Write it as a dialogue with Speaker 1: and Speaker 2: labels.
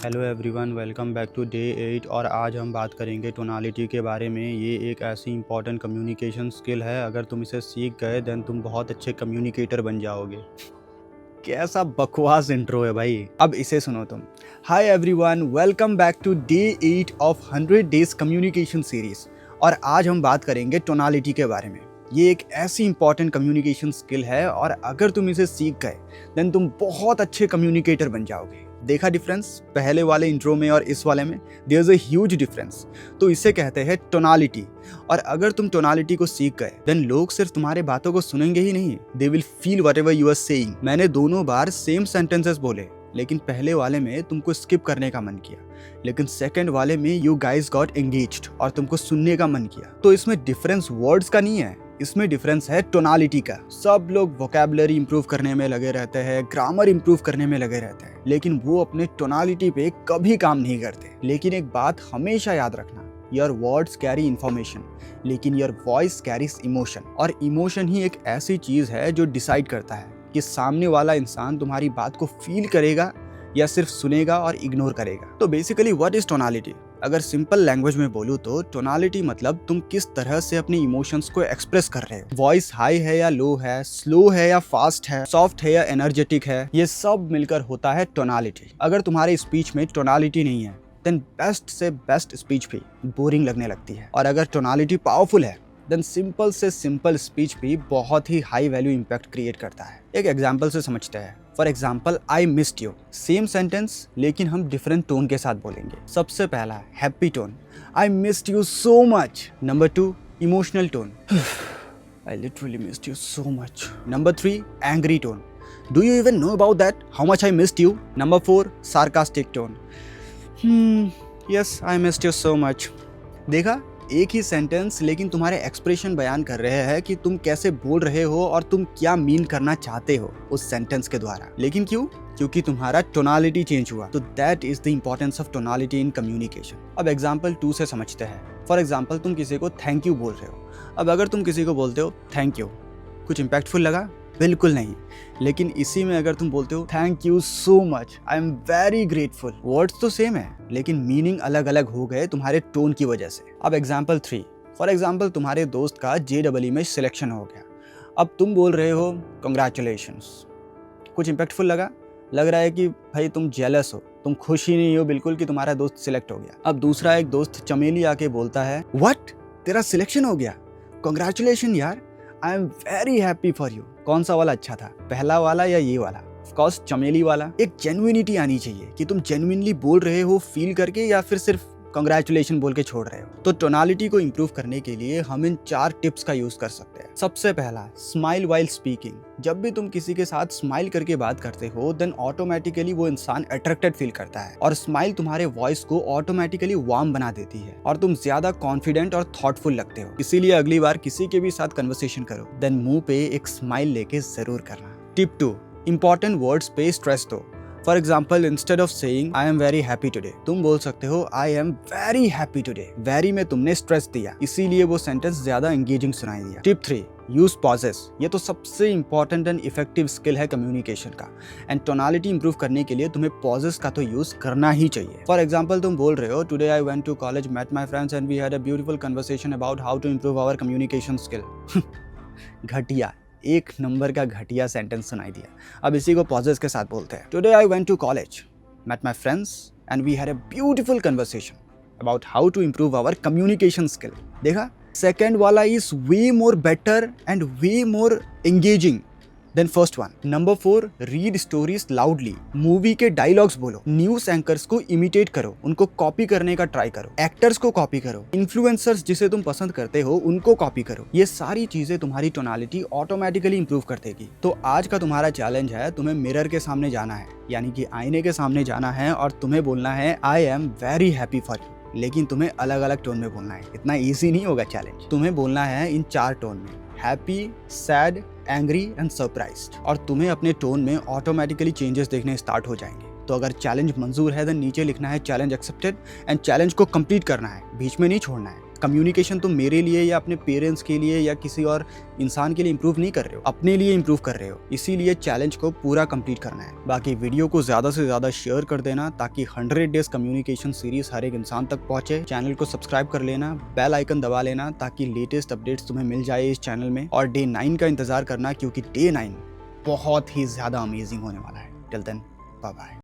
Speaker 1: Hello everyone, welcome back to day 8। और आज हम बात करेंगे टोनालिटी के बारे में। ये एक ऐसी इंपॉर्टेंट कम्युनिकेशन स्किल है, अगर तुम इसे सीख गए देन तुम बहुत अच्छे कम्युनिकेटर बन जाओगे। कैसा बकवास इंट्रो है भाई, अब इसे सुनो तुम। Hi everyone, welcome back to day 8 of 100 days communication series. और आज हम बात करेंगे टोनालिटी के बारे में। ये एक ऐसी इंपॉर्टेंट कम्युनिकेशन स्किल है और अगर तुम इसे सीख गए देन तुम बहुत अच्छे कम्युनिकेटर बन जाओगे। देखा डिफरेंस पहले वाले इंट्रो में और इस वाले में? There is a huge difference. तो इसे कहते हैं टोनालिटी। और अगर तुम टोनालिटी को सीख गए देन लोग सिर्फ तुम्हारे बातों को सुनेंगे ही नहीं, they will feel whatever you are saying. मैंने दोनों बार सेम सेंटेंसेस बोले, लेकिन पहले वाले में तुमको स्किप करने का मन किया, लेकिन सेकंड वाले में यू गाइज गॉट एंगेज्ड और तुमको सुनने का मन किया। तो इसमें डिफरेंस वर्ड्स का नहीं है, इसमें डिफरेंस है टोनालिटी का। सब लोग वोकैबुलरी इंप्रूव करने में लगे रहते हैं, ग्रामर इंप्रूव करने में लगे रहते हैं, लेकिन वो अपने टोनालिटी पे कभी काम नहीं करते। लेकिन एक बात हमेशा याद रखना, योर वर्ड्स कैरी इंफॉर्मेशन लेकिन योर वॉइस कैरीज इमोशन। और इमोशन ही एक ऐसी चीज है जो डिसाइड करता है कि सामने वाला इंसान तुम्हारी बात को फील करेगा या सिर्फ सुनेगा और इग्नोर करेगा। तो बेसिकली व्हाट इज टोनालिटी? अगर सिंपल लैंग्वेज में बोलूँ तो टोनालिटी मतलब तुम किस तरह से अपने इमोशंस को एक्सप्रेस कर रहे हो। वॉइस हाई है या लो है, स्लो है या फास्ट है, सॉफ्ट है या एनर्जेटिक है, ये सब मिलकर होता है टोनालिटी। अगर तुम्हारे स्पीच में टोनालिटी नहीं है देन बेस्ट से बेस्ट स्पीच भी बोरिंग लगने लगती है। और अगर टोनालिटी पावरफुल है देन सिंपल से सिंपल स्पीच भी बहुत ही हाई वैल्यू इम्पैक्ट क्रिएट करता है। एक एग्जाम्पल से समझते हैं। For example, I missed you, same sentence लेकिन हम डिफरेंट टोन के साथ बोलेंगे। सबसे पहला happy tone, I missed you so much. Number 2 emotional tone, I literally missed you so much. Number 3 angry tone, do you even know about that how much I missed you. Number 4 sarcastic tone, yes I missed you so much. देखा, एक ही sentence लेकिन तुम्हारे expression बयान कर रहे हैं कि तुम कैसे बोल रहे हो और तुम क्या मीन करना चाहते हो उस सेंटेंस के द्वारा। लेकिन क्यों? क्योंकि तुम्हारा टोनालिटी चेंज हुआ। तो that is the importance of tonality in communication. अब एग्जाम्पल 2 से समझते हैं। फॉर एग्जाम्पल, तुम किसी को थैंक यू बोल रहे हो। अब अगर तुम किसी को बोलते हो थैंक यू, कुछ इम्पैक्टफुल लगा? बिल्कुल नहीं। लेकिन इसी में अगर तुम बोलते हो thank you so much, I am very grateful, words तो सेम है लेकिन मीनिंग अलग अलग हो गए तुम्हारे टोन की वजह से। अब एग्जाम्पल 3, फॉर एग्जाम्पल तुम्हारे दोस्त का JEE में सिलेक्शन हो गया। अब तुम बोल रहे हो कंग्रेचुलेशंस, कुछ इम्पैक्टफुल लगा? लग रहा है कि भाई तुम जेलस हो, तुम खुश ही नहीं हो बिल्कुल कि तुम्हारा दोस्त सिलेक्ट हो गया। अब दूसरा एक दोस्त चमेली आके बोलता है व्हाट, तेरा सिलेक्शन हो गया, कंग्रेचुलेशन यार, I am very happy for you. कौन सा वाला अच्छा था, पहला वाला या ये वाला? ऑफ कोर्स चमेली वाला। एक जेन्युइनिटी आनी चाहिए कि तुम जेन्युइनली बोल रहे हो फील करके या फिर सिर्फ कंग्रेचुलेशन बोल के छोड़ रहे हो। तो टोनालिटी को इंप्रूव करने के लिए हम इन 4 टिप्स का यूज कर सकते हैं। सबसे पहला, स्माइल वाइल स्पीकिंग। जब भी तुम किसी के साथ स्माइल करके बात करते हो देन ऑटोमेटिकली वो इंसान अट्रैक्टेड फील करता है और स्माइल तुम्हारे वॉइस को ऑटोमेटिकली वार्म बना देती है और तुम ज्यादा कॉन्फिडेंट और थॉटफुल लगते हो। इसीलिए अगली बार किसी के भी साथ कन्वर्सेशन करो देन मुंह पे एक स्माइल लेके जरूर करना। टिप 2, इंपॉर्टेंट वर्ड्स पे स्ट्रेस दो। For example, instead of saying I am very happy today, तुम बोल सकते हो I am very happy today. Very में तुमने स्ट्रेस दिया, इसीलिए वो सेंटेंस ज्यादा एंगेजिंग सुनाई दिया। Tip 3, use pauses. ये तो सबसे इंपॉर्टेंट एंड इफेक्टिव स्किल है कम्युनिकेशन का। एंड टोनालिटी इंप्रूव करने के लिए तुम्हें पॉजेस का तो यूज करना ही चाहिए। फॉर एग्जाम्पल, तुम बोल रहे हो today I went to college, met my friends and we had a beautiful conversation about how to improve our communication skill. घटिया, एक नंबर का घटिया सेंटेंस सुनाई दिया। अब इसी को पॉजेस के साथ बोलते हैं। Today I went to college, met my friends and we had a beautiful conversation about how to improve our communication skill. देखा, सेकेंड वाला is way more better and way more engaging than first one. Number 4, read stories loudly. Movie के dialogues बोलो, news anchors को imitate करो, उनको copy करने का try करो, एक्टर्स को कॉपी करो, इन्फ्लुएंसर्स जिसे तुम पसंद करते हो उनको कॉपी करो। ये सारी चीजें तुम्हारी टोनालिटी ऑटोमेटिकली इंप्रूव कर देगी। तो आज का तुम्हारा चैलेंज है, तुम्हें मिरर के सामने जाना है, यानी कि आईने के सामने जाना है और तुम्हें बोलना है I am very happy for you. लेकिन तुम्हें अलग अलग टोन में बोलना है। इतना ईजी नहीं होगा चैलेंज। तुम्हें बोलना है इन 4 टोन में, happy, sad, angry and surprised. और तुम्हें अपने टोन में ऑटोमेटिकली चेंजेस देखने स्टार्ट हो जाएंगे। तो अगर चैलेंज मंजूर है तो नीचे लिखना है चैलेंज एक्सेप्टेड एंड चैलेंज को कंप्लीट करना है, बीच में नहीं छोड़ना है। कम्युनिकेशन तुम मेरे लिए या अपने पेरेंट्स के लिए या किसी और इंसान के लिए इंप्रूव नहीं कर रहे हो, अपने लिए इंप्रूव कर रहे हो। इसीलिए चैलेंज को पूरा कंप्लीट करना है। बाकी वीडियो को ज़्यादा से ज़्यादा शेयर कर देना ताकि 100 डेज कम्युनिकेशन सीरीज हर एक इंसान तक पहुंचे। चैनल को सब्सक्राइब कर लेना, बेल आइकन दबा लेना ताकि लेटेस्ट अपडेट्स तुम्हें मिल जाए इस चैनल में। और डे 9 का इंतजार करना क्योंकि डे 9 बहुत ही ज़्यादा अमेजिंग होने वाला है। Till then, bye bye.